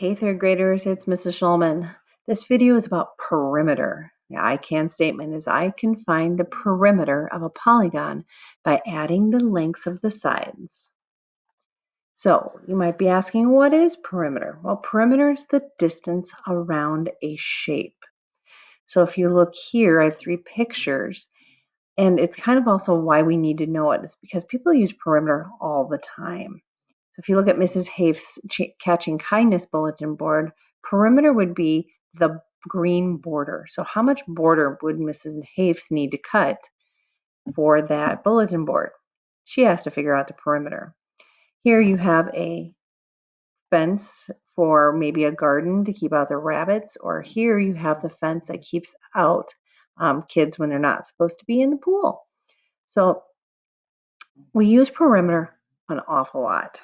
Hey, third graders, it's Mrs. Schulman. This video is about perimeter. The I can statement is I can find the perimeter of a polygon by adding the lengths of the sides. So you might be asking, what is perimeter? Well, perimeter is the distance around a shape. So if you look here, I have three pictures, and it's kind of also why we need to know it. It's because people use perimeter all the time. So if you look at Mrs. Haif's Catching Kindness bulletin board, perimeter would be the green border. So how much border would Mrs. Haif's need to cut for that bulletin board? She has to figure out the perimeter. Here you have a fence for maybe a garden to keep out the rabbits, or here you have the fence that keeps out kids when they're not supposed to be in the pool. So we use perimeter an awful lot.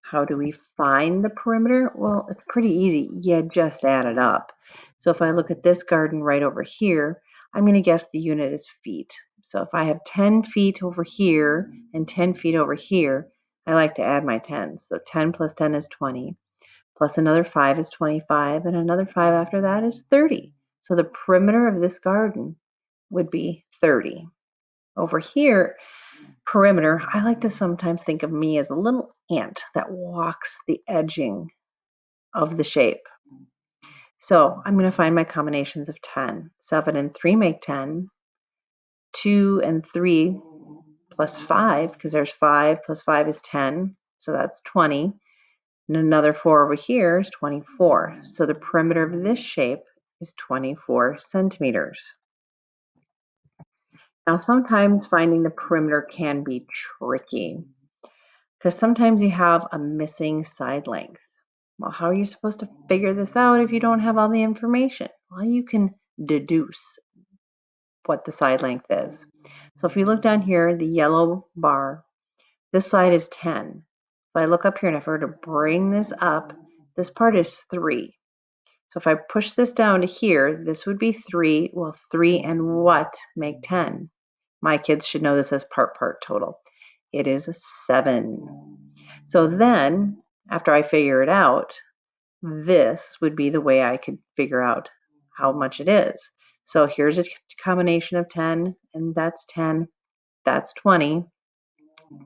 How do we find the perimeter? Well, it's pretty easy. You just add it up. So if I look at this garden right over here, I'm going to guess the unit is feet. So if I have 10 feet over here and 10 feet over here, I like to add my 10s. So 10 plus 10 is 20, plus another 5 is 25, and another 5 after that is 30. So the perimeter of this garden would be 30. Over here, perimeter, I like to sometimes think of me as a little ant that walks the edging of the shape. So I'm going to find my combinations of 10. 7 and 3 make 10. 2 and 3 plus 5, because there's 5 plus 5 is 10. So that's 20. And another 4 over here is 24. So the perimeter of this shape is 24 centimeters. Now, sometimes finding the perimeter can be tricky, because sometimes you have a missing side length. Well, how are you supposed to figure this out if you don't have all the information? Well, you can deduce what the side length is. So if you look down here, the yellow bar, this side is 10. If I look up here and if I were to bring this up, this part is 3. So if I push this down to here, this would be 3. Well, 3 and what make 10? My kids should know this as part total. It is 7. So then, after I figure it out, this would be the way I could figure out how much it is. So here's a combination of 10, and that's 10. That's 20,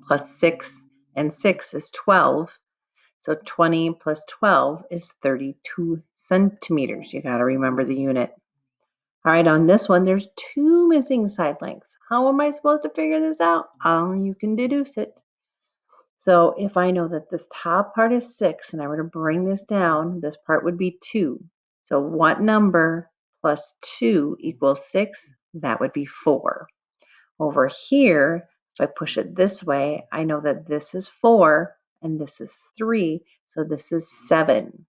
plus 6 and 6 is 12. So 20 plus 12 is 32 centimeters. You got to remember the unit. All right, on this one, there's 2 missing side lengths. How am I supposed to figure this out? Oh, you can deduce it. So if I know that this top part is 6 and I were to bring this down, this part would be 2. So what number plus 2 equals 6? That would be 4. Over here, if I push it this way, I know that this is 4 and this is 3. So this is 7.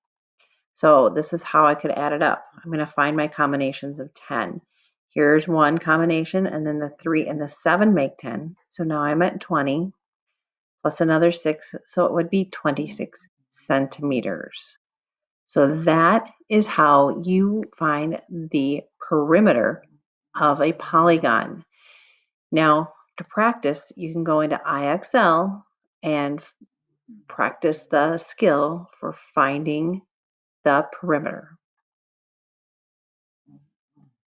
So this is how I could add it up. I'm going to find my combinations of 10. Here's one combination, and then the 3 and the 7 make 10. So now I'm at 20 plus another 6, so it would be 26 centimeters. So that is how you find the perimeter of a polygon. Now, to practice, you can go into IXL and practice the skill for finding the perimeter.